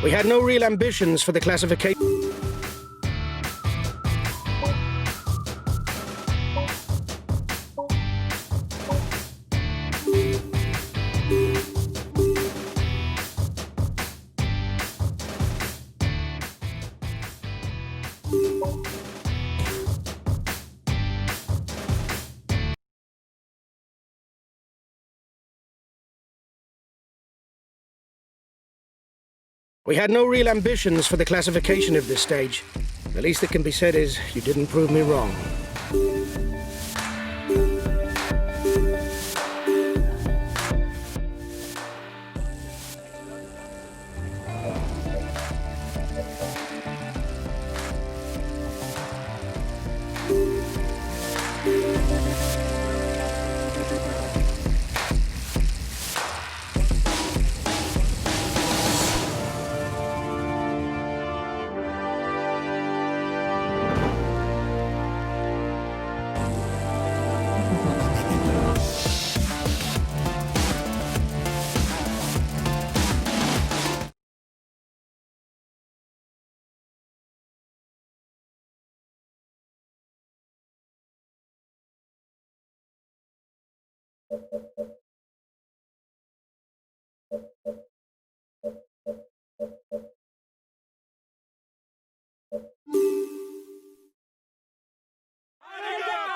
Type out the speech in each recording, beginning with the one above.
We had no real ambitions for the classification. We had no real ambitions for the classification of this stage. The least that can be said is, you didn't prove me wrong.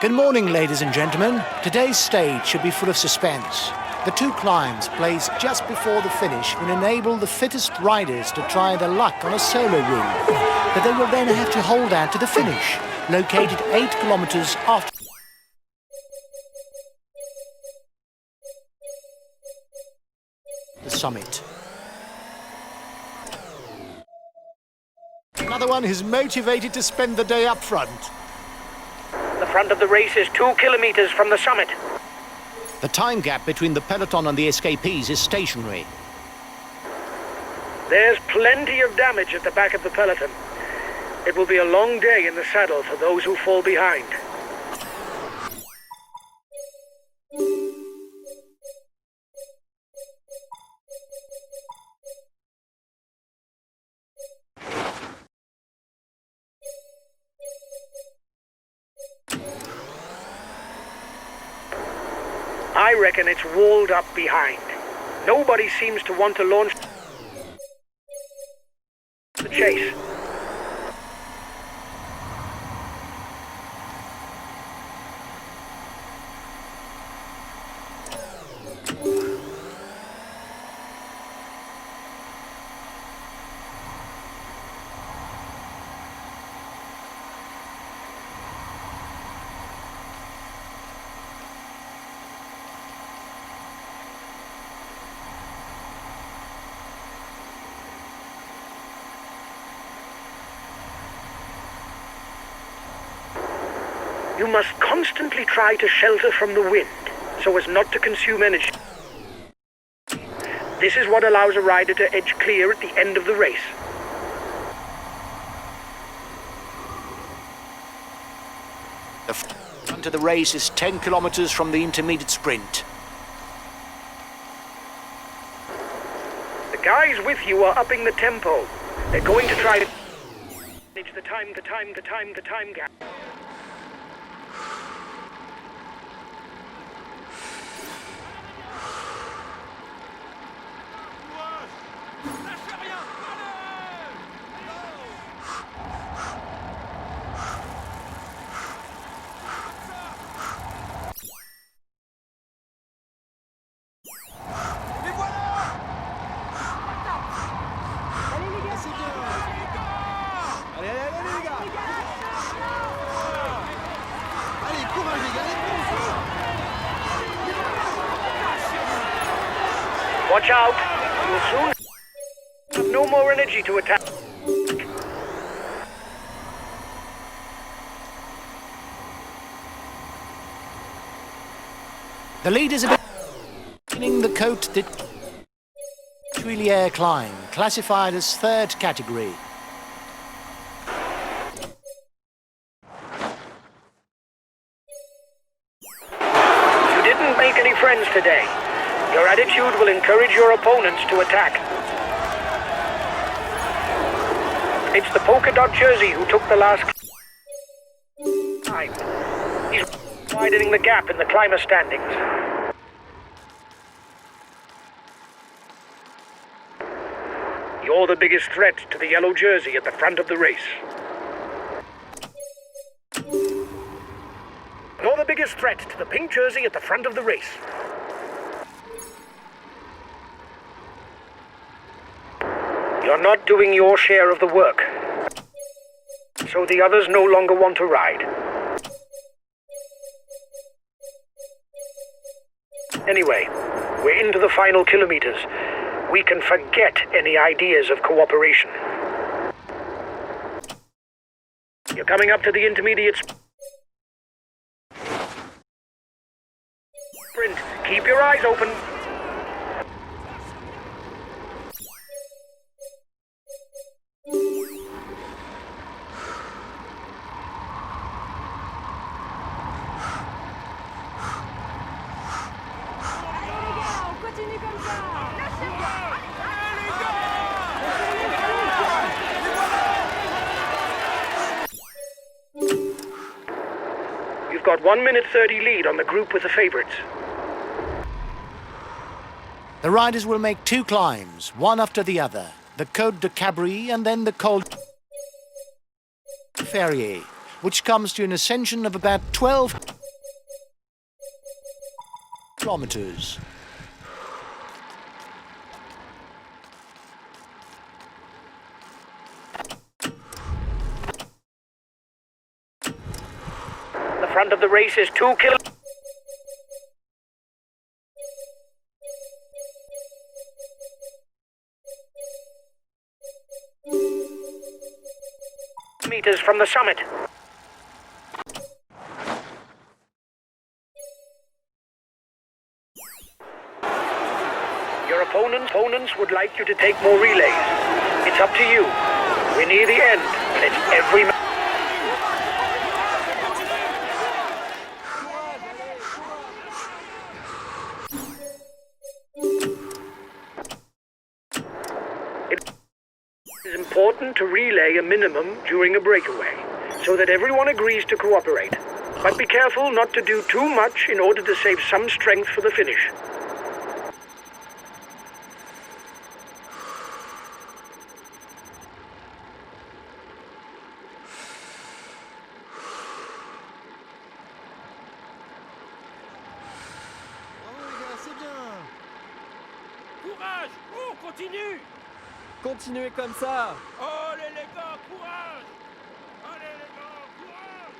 Good morning, ladies and gentlemen. Today's stage should be full of suspense. The two climbs placed just before the finish will enable the fittest riders to try their luck on a solo route, but they will then have to hold out to the finish, located 8 kilometers after the summit. Another one who's motivated to spend the day up front. The front of the race is 2 kilometers from the summit. The time gap between the peloton and the escapees is stationary. There's plenty of damage at the back of the peloton. It will be a long day in the saddle for those who fall behind. I reckon it's walled up behind. Nobody seems to want to launch the chase. You must constantly try to shelter from the wind, so as not to consume energy. This is what allows a rider to edge clear at the end of the race. The front of the race is 10 kilometers from the intermediate sprint. The guys with you are upping the tempo. They're going to try to manage the time gap. Watch out! You'll soon have no more energy to attack. The leaders are beginning the Côte de Tuileries climb, classified as 3rd category. You didn't make any friends today. Your attitude will encourage your opponents to attack. It's the polka dot jersey who took the last time. He's widening the gap in the climber standings. You're the biggest threat to the yellow jersey at the front of the race. You're the biggest threat to the pink jersey at the front of the race. You're not doing your share of the work, so the others no longer want to ride. Anyway, we're into the final kilometers. We can forget any ideas of cooperation. You're coming up to the intermediate sprint. Keep your eyes open. Continue comme ça. You've got 1 minute 30 lead on the group with the favorites. The riders will make 2 climbs, one after the other. The Côte de Cabri and then the Col Ferrier, which comes to an ascension of about 12 kilometers. The front of the race is 2 kilometers from the summit. Your opponents would like you to take more relays. It's up to you. We're near the end, and it's every man. It is important to relay a minimum during a breakaway, so that everyone agrees to cooperate. But be careful not to do too much in order to save some strength for the finish. Courage! Oh, continue! Continuez comme ça. Allez les gars, courage! Allez les gars, courage!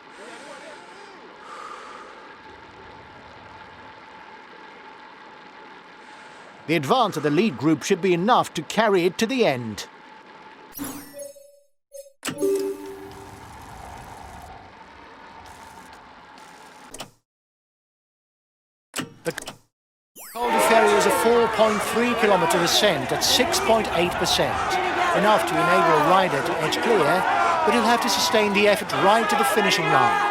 The advance of the lead group should be enough to carry it to the end. The Col de Ferrier is a 4.3-kilometre ascent at 6.8%, enough to enable a rider to edge clear, but he'll have to sustain the effort right to the finishing line.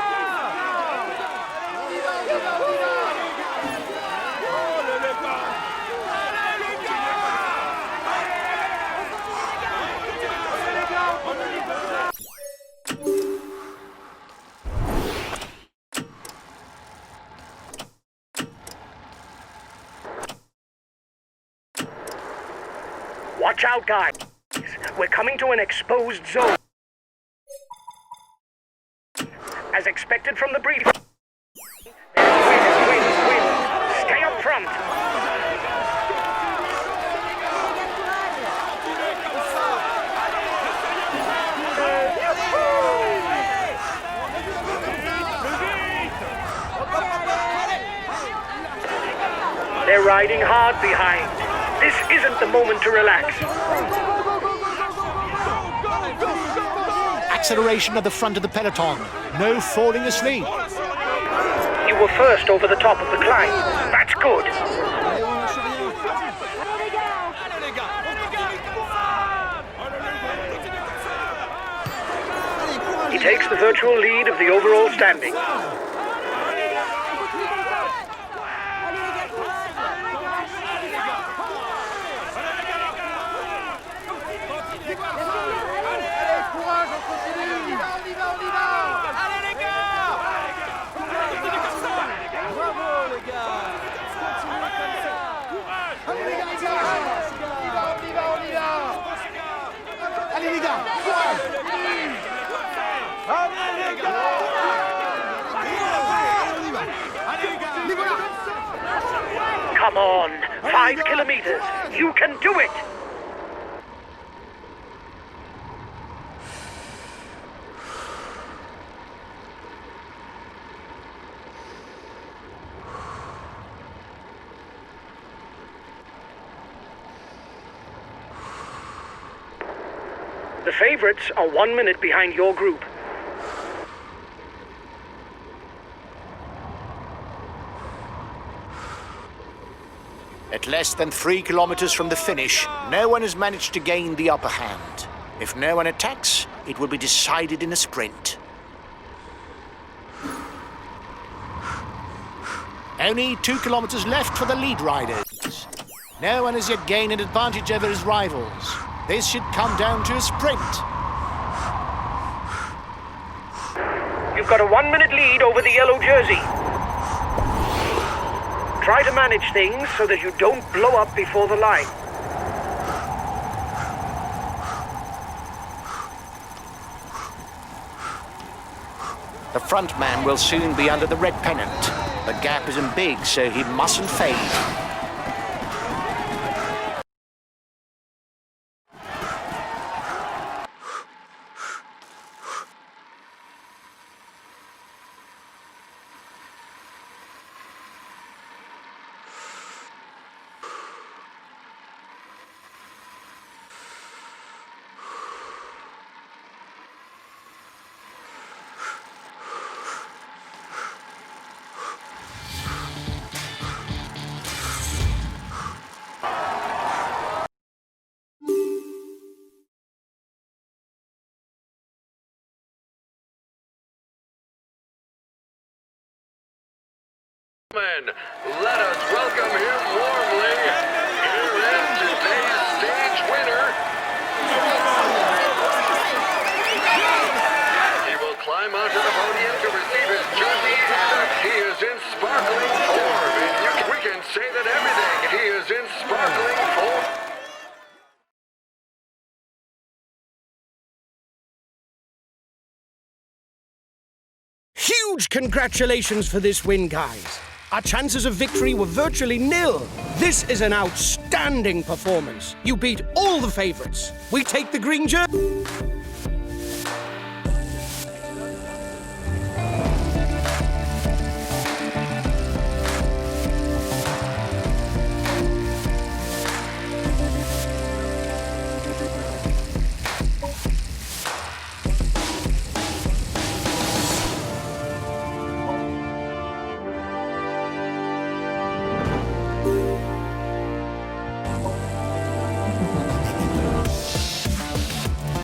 Watch out, guys. We're coming to an exposed zone. As expected from the brief. Wind. Stay up front. They're riding hard behind. This isn't the moment to relax. Acceleration at the front of the peloton. No falling asleep. You were first over the top of the climb. That's good. He takes the virtual lead of the overall standing. Come on, 5 kilometers. You can do it. The favorites are 1 minute behind your group. At less than 3 kilometers from the finish, no one has managed to gain the upper hand. If no one attacks, it will be decided in a sprint. Only 2 kilometers left for the lead riders. No one has yet gained an advantage over his rivals. This should come down to a sprint. You've got a 1 minute lead over the yellow jersey. Try to manage things so that you don't blow up before the line. The front man will soon be under the red pennant. The gap isn't big, so he mustn't fade. Let us welcome him warmly. Here is today's stage winner. He will climb onto the podium to receive his jersey, and he is in sparkling form. And we can say that everything. He is in sparkling form. Huge congratulations for this win, guys. Our chances of victory were virtually nil. This is an outstanding performance. You beat all the favorites. We take the green jersey.